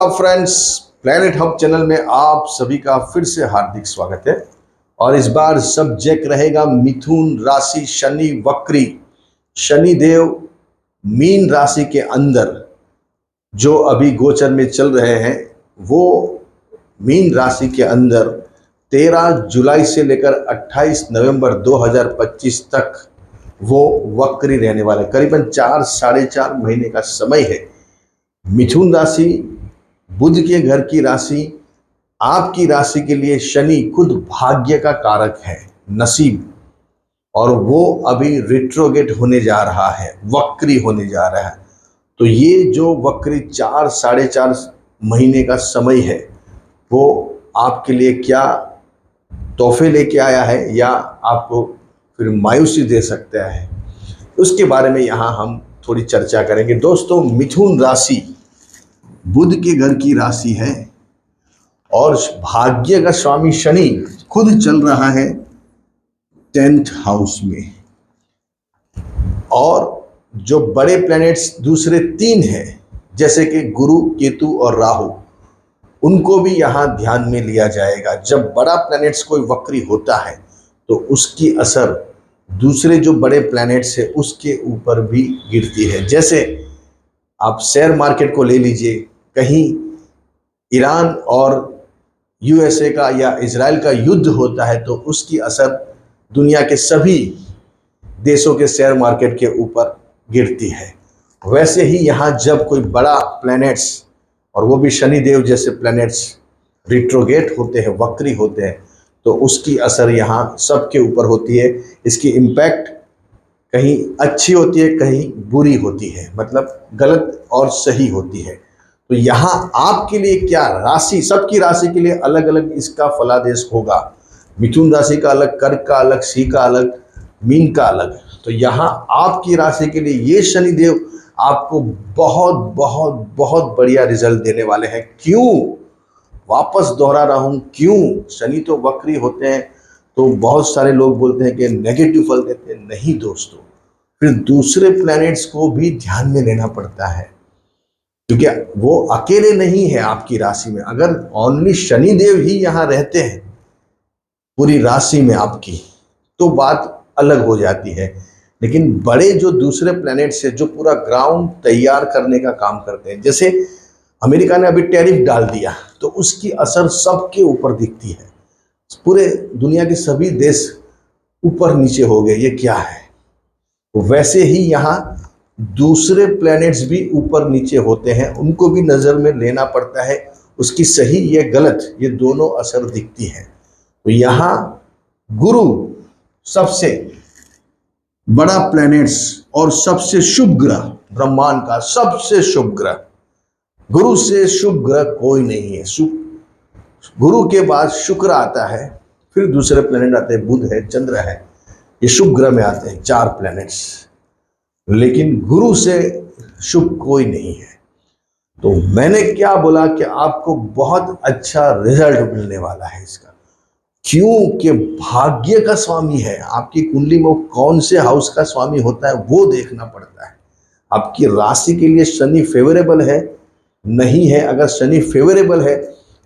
Friends, planet hub channel में आप सभी का फिर से हार्दिक स्वागत है। और इस बार सब्जेक्ट रहेगा मिथुन राशि शनि वक्री। शनि देव मीन राशि के अंदर जो अभी गोचर में चल रहे हैं, वो मीन राशि के अंदर 13 जुलाई से लेकर 28 नवंबर 2025 तक वो वक्री रहने वाला है। करीबन 4 साढ़े 4 महीने का समय है। मिथुन राशि बुध के घर की राशि, आपकी राशि के लिए शनि खुद भाग्य का कारक है, नसीब। और वो अभी रिट्रोगेट होने जा रहा है, वक्री होने जा रहा है। तो ये जो वक्री 4 साढ़े 4 महीने का समय है, वो आपके लिए क्या तोहफे लेके आया है या आपको फिर मायूसी दे सकता है, उसके बारे में यहाँ हम थोड़ी चर्चा करेंगे। दोस्तों, मिथुन राशि बुध के घर की राशि है और भाग्य का स्वामी शनि खुद चल रहा है 10th हाउस में। और जो बड़े प्लैनेट्स दूसरे 3 हैं, जैसे कि गुरु, केतु और राहु, उनको भी यहाँ ध्यान में लिया जाएगा। जब बड़ा प्लैनेट्स कोई वक्री होता है तो उसकी असर दूसरे जो बड़े प्लैनेट्स है उसके ऊपर भी गिरती है। जैसे आप शेयर मार्केट को ले लीजिए, कहीं ईरान और यूएसए का या इजराइल का युद्ध होता है तो उसकी असर दुनिया के सभी देशों के शेयर मार्केट के ऊपर गिरती है। वैसे ही यहाँ जब कोई बड़ा प्लैनेट्स, और वो भी शनि देव जैसे प्लैनेट्स रिट्रोगेट होते हैं, वक्री होते हैं, तो उसकी असर यहाँ सबके ऊपर होती है। इसकी इम्पैक्ट कहीं अच्छी होती है, कहीं बुरी होती है, मतलब गलत और सही होती है। तो यहाँ आपके लिए क्या राशि, सबकी राशि के लिए अलग अलग इसका फलादेश होगा। मिथुन राशि का अलग, कर्क का अलग, सिंह का अलग, मीन का अलग। तो यहाँ आपकी राशि के लिए ये शनिदेव आपको बहुत बहुत बहुत बढ़िया रिजल्ट देने वाले हैं। क्यों, वापस दोहरा रहा हूँ, क्यों? शनि तो वक्री होते हैं तो बहुत सारे लोग बोलते हैं कि नेगेटिव फल देते हैं। नहीं दोस्तों, फिर दूसरे प्लैनेट्स को भी ध्यान में लेना पड़ता है, क्योंकि वो अकेले नहीं है आपकी राशि में। अगर ओनली शनि देव ही यहाँ रहते हैं पूरी राशि में आपकी, तो बात अलग हो जाती है। लेकिन बड़े जो दूसरे प्लैनेट्स है, जो पूरा ग्राउंड तैयार करने का काम करते हैं, जैसे अमेरिका ने अभी टैरिफ डाल दिया, तो उसकी असर सबके ऊपर दिखती है। पूरे दुनिया के सभी देश ऊपर नीचे हो गए, ये क्या है? वैसे ही यहाँ दूसरे प्लैनेट्स भी ऊपर नीचे होते हैं, उनको भी नज़र में लेना पड़ता है। उसकी सही या गलत, ये दोनों असर दिखती है। तो यहाँ गुरु सबसे बड़ा प्लैनेट्स और सबसे शुभ ग्रह, ब्रह्मांड का सबसे शुभ ग्रह, गुरु से शुभ ग्रह कोई नहीं है। गुरु के बाद शुक्र आता है, फिर दूसरे प्लैनेट आते हैं, बुध है, चंद्र है, ये शुभ ग्रह में आते हैं 4 प्लैनेट्स। लेकिन गुरु से शुभ कोई नहीं है। तो मैंने क्या बोला कि आपको बहुत अच्छा रिजल्ट मिलने वाला है इसका। क्योंकि भाग्य का स्वामी है आपकी कुंडली में, कौन से हाउस का स्वामी होता है वो देखना पड़ता है। आपकी राशि के लिए शनि फेवरेबल है, नहीं है? अगर शनि फेवरेबल है,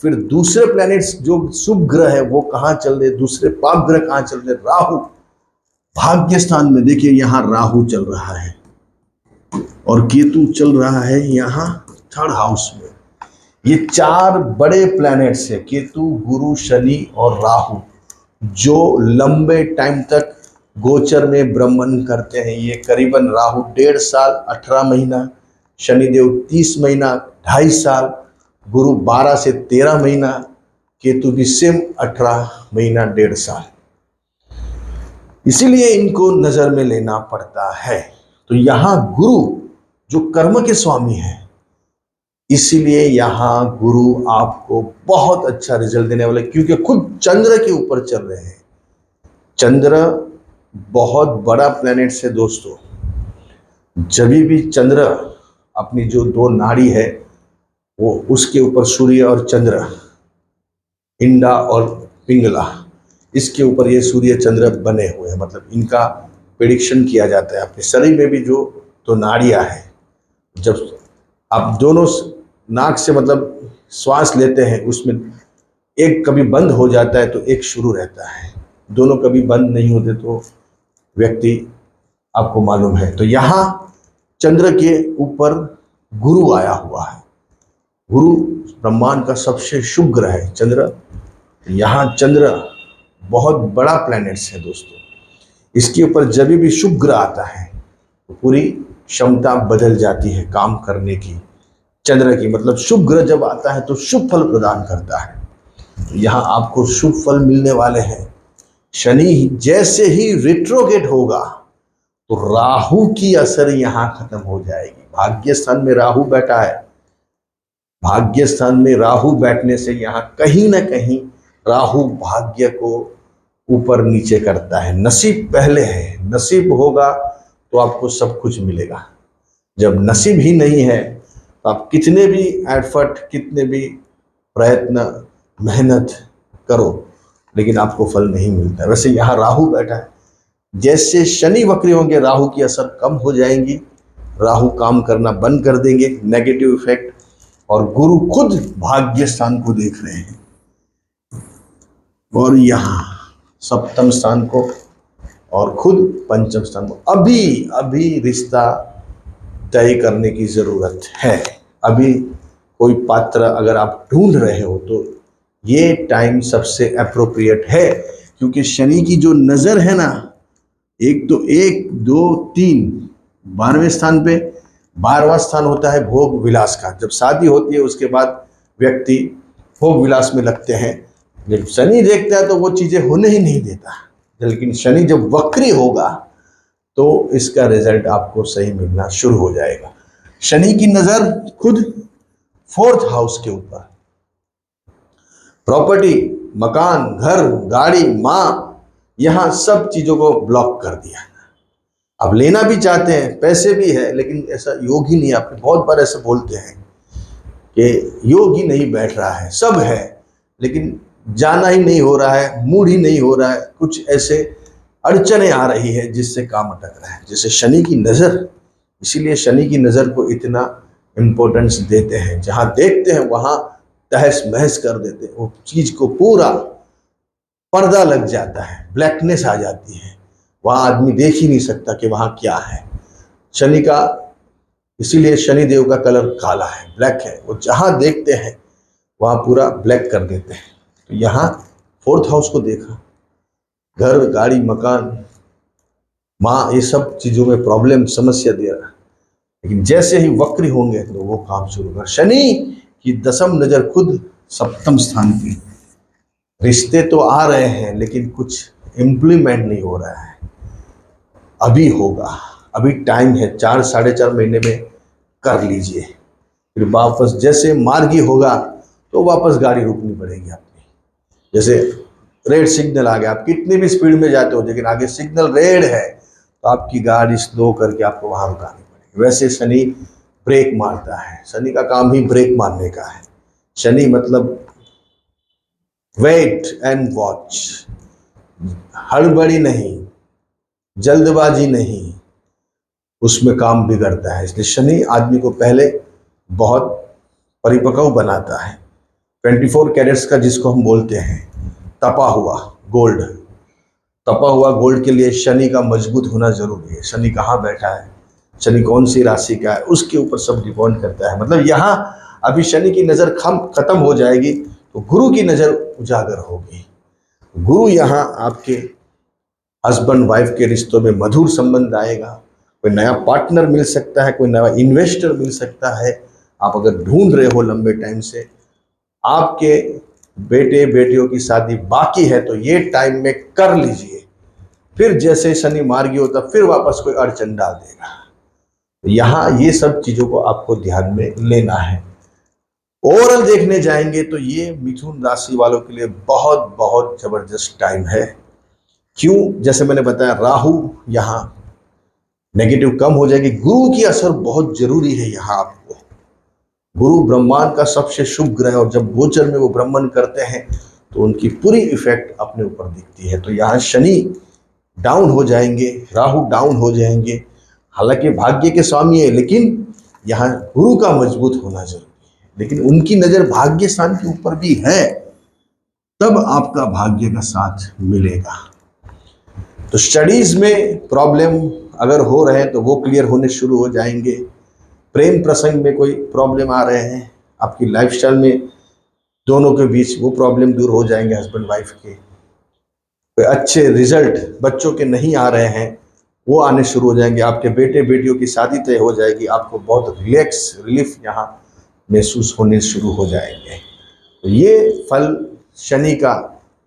फिर दूसरे प्लैनेट्स जो शुभ ग्रह है वो कहाँ चल रहे, दूसरे पाप ग्रह कहाँ चल रहे? राहु भाग्य स्थान में, देखिए यहाँ राहु चल रहा है और केतु चल रहा है यहाँ 3rd हाउस में। ये 4 बड़े प्लैनेट्स है, केतु, गुरु, शनि और राहु, जो लंबे टाइम तक गोचर में भ्रमण करते हैं। ये करीबन राहु 1.5 साल 18 महीना, शनिदेव 30 महीना 2.5 साल, गुरु 12 से 13 महीना, केतु भी सेम 18 महीना 1.5 साल। इसीलिए इनको नजर में लेना पड़ता है। तो यहाँ गुरु जो कर्म के स्वामी है, इसीलिए यहाँ गुरु आपको बहुत अच्छा रिजल्ट देने वाले, क्योंकि खुद चंद्र के ऊपर चल रहे हैं। चंद्र बहुत बड़ा प्लैनेट है दोस्तों। जब भी चंद्र अपनी जो 2 नाड़ी है, वो उसके ऊपर सूर्य और चंद्र, इंडा और पिंगला, इसके ऊपर ये सूर्य चंद्र बने हुए हैं। मतलब इनका प्रेडिक्शन किया जाता है। अपने शरीर में भी जो 2 नाड़ियाँ हैं, जब आप दोनों नाक से मतलब श्वास लेते हैं, उसमें एक कभी बंद हो जाता है तो एक शुरू रहता है, दोनों कभी बंद नहीं होते तो व्यक्ति, आपको मालूम है। तो यहाँ चंद्र के ऊपर गुरु आया हुआ है। गुरु ब्रह्मांड का सबसे शुभ ग्रह है चंद्र। यहाँ चंद्र बहुत बड़ा प्लैनेट्स है दोस्तों। इसके ऊपर जब भी शुभ ग्रह आता है तो पूरी क्षमता बदल जाती है काम करने की। चंद्र की मतलब शुभ ग्रह जब आता है तो शुभ फल प्रदान करता है। तो यहाँ आपको शुभ फल मिलने वाले हैं। शनि जैसे ही रिट्रोगेट होगा तो राहु की असर यहाँ खत्म हो जाएगी। भाग्य स्थान में राहु बैठा है, भाग्य स्थान में राहु बैठने से यहाँ कहीं ना कहीं राहु भाग्य को ऊपर नीचे करता है। नसीब पहले है, नसीब होगा तो आपको सब कुछ मिलेगा। जब नसीब ही नहीं है तो आप कितने भी एफर्ट, कितने भी प्रयत्न, मेहनत करो, लेकिन आपको फल नहीं मिलता। वैसे यहाँ राहु बैठा है, जैसे शनि वक्री होंगे राहु की असर कम हो जाएंगी, राहु काम करना बंद कर देंगे, नेगेटिव इफेक्ट। और गुरु खुद भाग्य स्थान को देख रहे हैं और यहाँ सप्तम स्थान को और खुद पंचम स्थान को। अभी अभी रिश्ता तय करने की जरूरत है। अभी कोई पात्र अगर आप ढूंढ रहे हो तो ये टाइम सबसे अप्रोप्रिएट है, क्योंकि शनि की जो नजर है ना, एक तो 1 2 3 12वें स्थान पे, 12वां स्थान होता है भोग विलास का। जब शादी होती है उसके बाद व्यक्ति भोग विलास में लगते हैं। जब शनि देखता है तो वो चीजें होने ही नहीं देता, लेकिन शनि जब वक्री होगा तो इसका रिजल्ट आपको सही मिलना शुरू हो जाएगा। शनि की नजर खुद 4th हाउस के ऊपर, प्रॉपर्टी, मकान, घर, गाड़ी, माँ, यहाँ सब चीजों को ब्लॉक कर दिया। अब लेना भी चाहते हैं, पैसे भी है, लेकिन ऐसा योग ही नहीं। आपने बहुत बार ऐसे बोलते हैं कि योग ही नहीं बैठ रहा है, सब है लेकिन जाना ही नहीं हो रहा है, मूड ही नहीं हो रहा है, कुछ ऐसे अड़चने आ रही है जिससे काम अटक रहा है। जैसे शनि की नज़र, इसीलिए शनि की नज़र को इतना इम्पोर्टेंस देते हैं। जहाँ देखते हैं वहाँ तहस महस कर देते हैं, वो चीज़ को पूरा पर्दा लग जाता है, ब्लैकनेस आ जाती है, वहाँ आदमी देख ही नहीं सकता कि वहाँ क्या है। शनि का, इसीलिए शनि देव का कलर काला है, ब्लैक है। वो जहाँ देखते हैं वहाँ पूरा ब्लैक कर देते हैं। तो यहाँ 4th हाउस को देखा, घर, गाड़ी, मकान, माँ, ये सब चीज़ों में प्रॉब्लम, समस्या दे रहा है। लेकिन जैसे ही वक्री होंगे तो वो काम शुरू कर। शनि की दसम नज़र खुद सप्तम स्थान की। रिश्ते तो आ रहे हैं लेकिन कुछ इम्प्लीमेंट नहीं हो रहा है। अभी होगा, अभी टाइम है, 4 साढ़े 4 महीने में कर लीजिए। फिर वापस जैसे मार्गी होगा तो वापस गाड़ी रोकनी पड़ेगी अपनी। जैसे रेड सिग्नल आ गया, आप कितनी भी स्पीड में जाते हो लेकिन आगे सिग्नल रेड है तो आपकी गाड़ी स्लो करके आपको वहां रुकानी पड़ेगी। वैसे शनि ब्रेक मारता है, शनि का काम ही ब्रेक मारने का है। शनि मतलब वेट एंड वॉच, हड़बड़ी नहीं, जल्दबाजी नहीं, उसमें काम बिगड़ता है। इसलिए शनि आदमी को पहले बहुत परिपक्व बनाता है। 24 कैरेट्स का जिसको हम बोलते हैं तपा हुआ गोल्ड, तपा हुआ गोल्ड के लिए शनि का मजबूत होना जरूरी है। शनि कहाँ बैठा है, शनि कौन सी राशि का है, उसके ऊपर सब डिपेंड करता है। मतलब यहाँ अभी शनि की नज़र खत्म हो जाएगी तो गुरु की नज़र उजागर होगी। गुरु यहाँ आपके हस्बैंड वाइफ के रिश्तों में मधुर संबंध आएगा, कोई नया पार्टनर मिल सकता है, कोई नया इन्वेस्टर मिल सकता है। आप अगर ढूंढ रहे हो लंबे टाइम से, आपके बेटे बेटियों की शादी बाकी है तो ये टाइम में कर लीजिए। फिर जैसे शनि मार्गी होता फिर वापस कोई अड़चन डाल देगा। यहाँ ये सब चीज़ों को आपको ध्यान में लेना है। ओवरऑल देखने जाएंगे तो ये मिथुन राशि वालों के लिए बहुत बहुत जबरदस्त टाइम है। क्यों? जैसे मैंने बताया, राहु यहाँ नेगेटिव कम हो जाएगी। गुरु की असर बहुत जरूरी है यहाँ आपको। गुरु ब्रह्मांड का सबसे शुभ ग्रह, और जब गोचर में वो भ्रमण करते हैं तो उनकी पूरी इफेक्ट अपने ऊपर दिखती है। तो यहाँ शनि डाउन हो जाएंगे, राहु डाउन हो जाएंगे। हालांकि भाग्य के स्वामी है, लेकिन यहाँ गुरु का मजबूत होना जरूरी है। लेकिन उनकी नज़र भाग्य स्थान के ऊपर भी है, तब आपका भाग्य का साथ मिलेगा। तो स्टडीज में प्रॉब्लम अगर हो रहे हैं तो वो क्लियर होने शुरू हो जाएंगे। प्रेम प्रसंग में कोई प्रॉब्लम आ रहे हैं, आपकी लाइफस्टाइल में दोनों के बीच वो प्रॉब्लम दूर हो जाएंगे, हस्बैंड वाइफ के। कोई अच्छे रिजल्ट बच्चों के नहीं आ रहे हैं, वो आने शुरू हो जाएंगे। आपके बेटे बेटियों की शादी तय हो जाएगी, आपको बहुत रिलीफ यहाँ महसूस होने शुरू हो जाएंगे। तो ये फल शनि का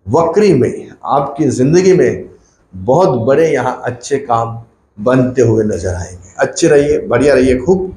वक्री में आपकी ज़िंदगी में बहुत बड़े यहाँ अच्छे काम बनते हुए नजर आएंगे। अच्छे रहिए, बढ़िया रहिए, खूब